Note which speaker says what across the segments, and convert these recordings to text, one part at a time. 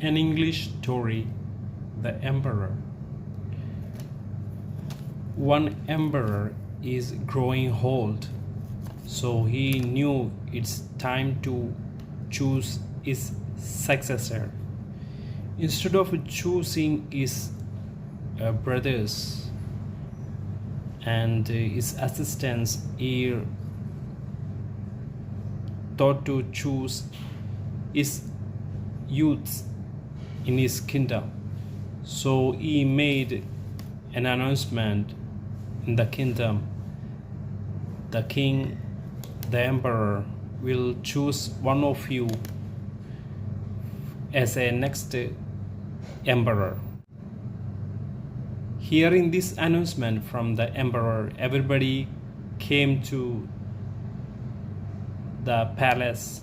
Speaker 1: An English story, The Emperor. One emperor is growing old, so he knew it's time to choose his successor. Instead of choosing his brothers and his assistants, he thought to choose his youths in his kingdom. So he made an announcement in the kingdom. The king, the emperor, will choose one of you as a next emperor. Hearing this announcement from the emperor, everybody came to the palace,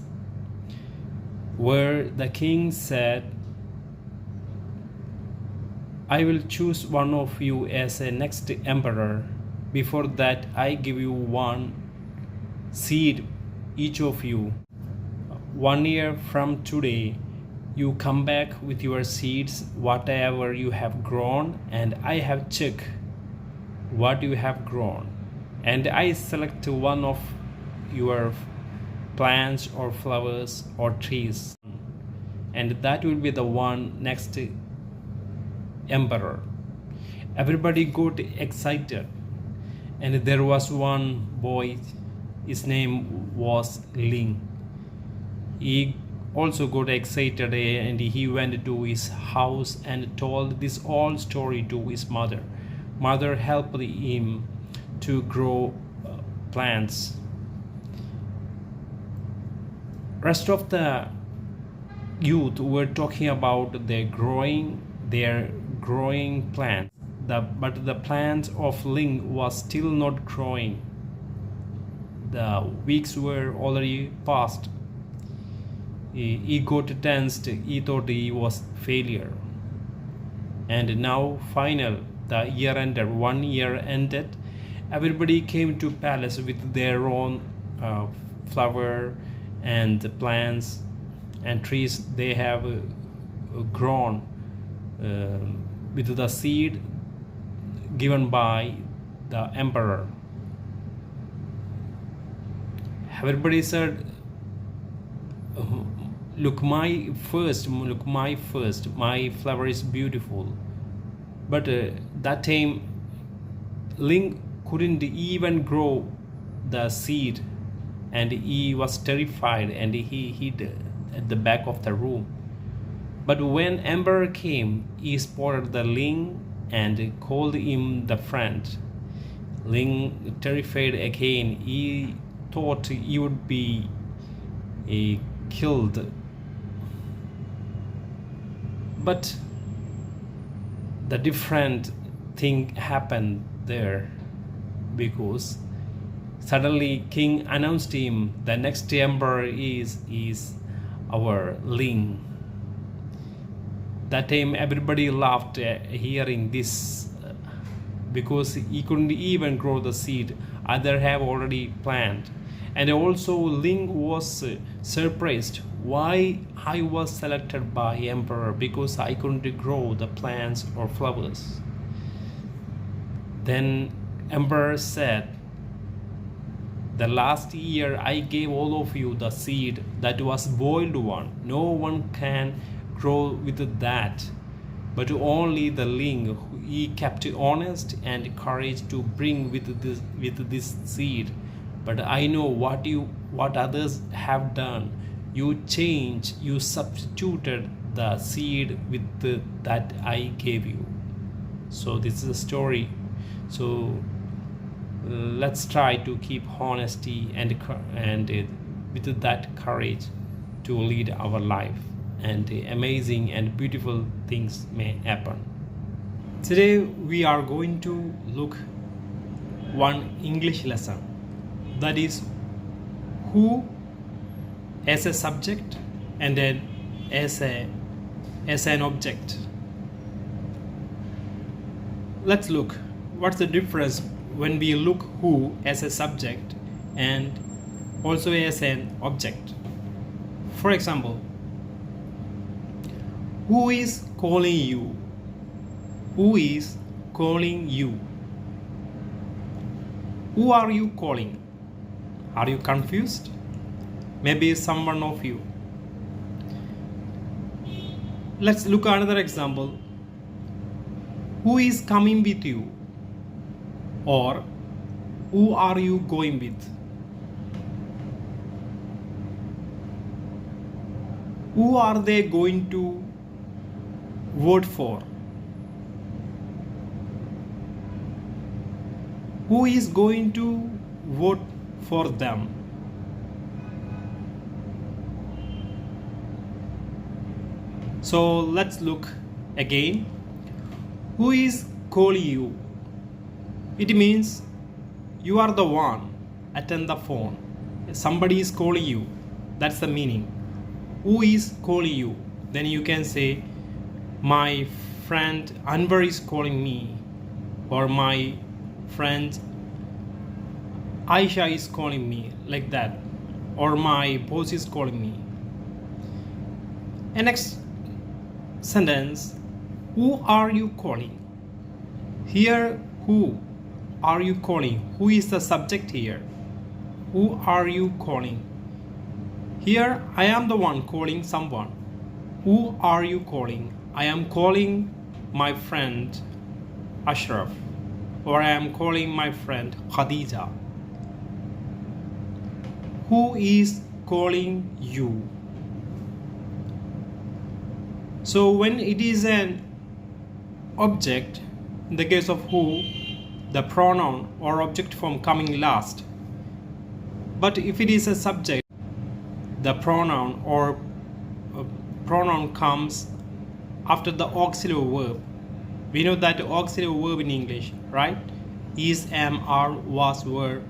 Speaker 1: where the king said, I will choose one of you as a next emperor. Before that, I give you one seed, each of you. 1 year from today, you come back with your seeds, whatever you have grown, and I have checked what you have grown. And I select one of your plants or flowers or trees, and that will be the one next emperor. Everybody got excited, and there was one boy, his name was Ling. He also got excited, and he went to his house and told this whole story to his mother. Mother helped him to grow plants. Rest of the youth were talking about their growing plants, but the plants of Ling was still not growing. The weeks were already past. He got tensed. He thought he was failure. And now the year ended. 1 year ended. Everybody came to palace with their own flower and the plants and trees they have grown with the seed given by the emperor. Everybody said, look my first, my flower is beautiful. But that time Ling couldn't even grow the seed, and he was terrified, and he hid at the back of the room. But when emperor came, he spotted the Ling and called him the friend. Ling, terrified again, he thought he would be killed. But the different thing happened there, because suddenly king announced him the next emperor is our Ling. That time everybody laughed hearing this, because he couldn't even grow the seed, others have already planted. And also Ling was surprised why I was selected by emperor, because I couldn't grow the plants or flowers. Then emperor said, the last year I gave all of you the seed that was boiled one. No one can grow with that, but only the Ling. He kept honest and courage to bring with this seed. But I know what others have done. You substituted the seed with that I gave you. So this is a story. So let's try to keep honesty and with that courage to lead our life, and amazing and beautiful things may happen. Today we are going to look one English lesson, that is who as a subject and then as an object. Let's look what's the difference when we look who as a subject and also as an object. For example, Who is calling you? Who is calling you? Who are you calling? Are you confused? Maybe someone of you. Let's look at another example. Who is coming with you? Or who are you going with? Who are they going to vote for? Who is going to vote for them? So let's look again. Who is calling you? It means you are the one. Attend the phone. Somebody is calling you. That's the meaning. Who is calling you? Then you can say, my friend Anwar is calling me, or my friend Aisha is calling me, like that, or my boss is calling me. And next sentence, who are you calling? Here, who are you calling? Who is the subject here? Who are you calling? Here, I am the one calling someone. Who are you calling? I am calling my friend Ashraf, or I am calling my friend Khadija. Who is calling you? So when it is an object, in the case of who, the pronoun or object form coming last. But if it is a subject, the pronoun or pronoun comes after the auxiliary verb. We know that the auxiliary verb in English, right? Is, am, are, was, were,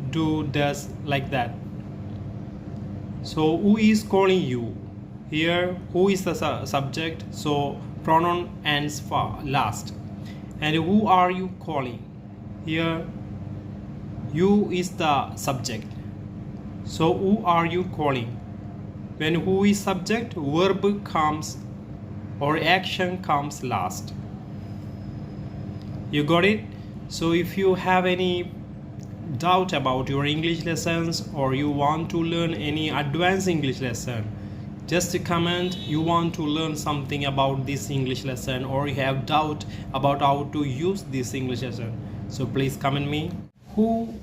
Speaker 1: do, does, like that. So who is calling you? Here, who is the subject? So pronoun ends for last. And who are you calling? Here, you is the subject. So who are you calling? When who is subject, verb comes or action comes last. You got it? So if you have any doubt about your English lessons, or you want to learn any advanced English lesson, just comment you want to learn something about this English lesson, or you have doubt about how to use this English lesson. So please comment me. Who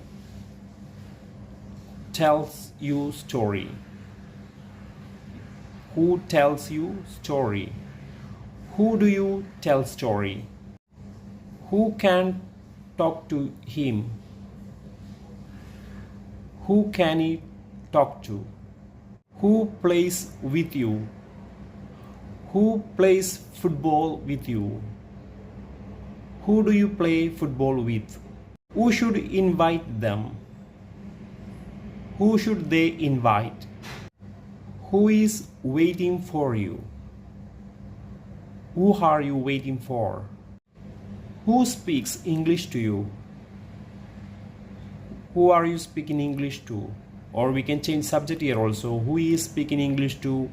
Speaker 1: tells you story? Who tells you story? Who do you tell story? Who can talk to him? Who can he talk to? Who plays with you? Who plays football with you? Who do you play football with? Who should invite them? Who should they invite? Who is waiting for you? Who are you waiting for? Who speaks English to you? Who are you speaking English to? Or we can change subject here also. Who is speaking English to?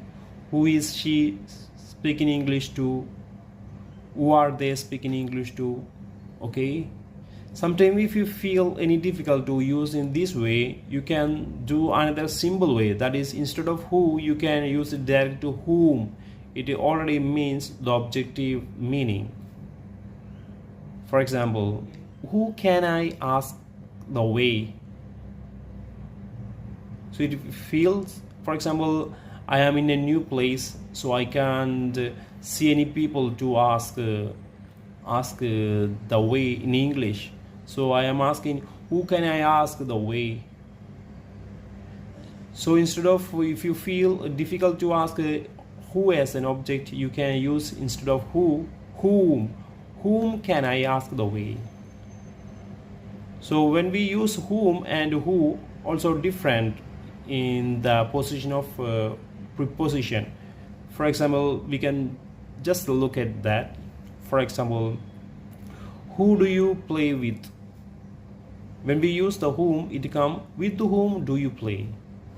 Speaker 1: Who is she speaking English to? Who are they speaking English to? Okay. Sometimes if you feel any difficult to use in this way, you can do another simple way. That is, instead of who, you can use it direct to whom. It already means the objective meaning. For example, who can I ask the way? So it feels, for example, I am in a new place, so I can't see any people to ask the way in English. So I am asking, who can I ask the way? So instead of, if you feel difficult to ask who as an object, you can use instead of who, whom. Whom can I ask the way? So when we use whom and who, also different in the position of preposition. For example, we can just look at that. For example, who do you play with? When we use the whom, it becomes with whom do you play?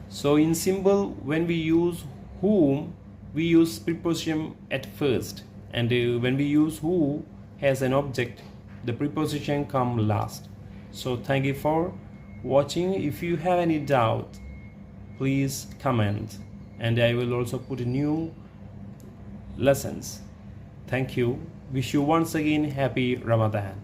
Speaker 1: So in simple, when we use whom, we use preposition at first, and when we use who as an object, the preposition come last. So thank you for watching. If you have any doubt, please comment, and I will also put new lessons. Thank you. Wish you once again happy Ramadan.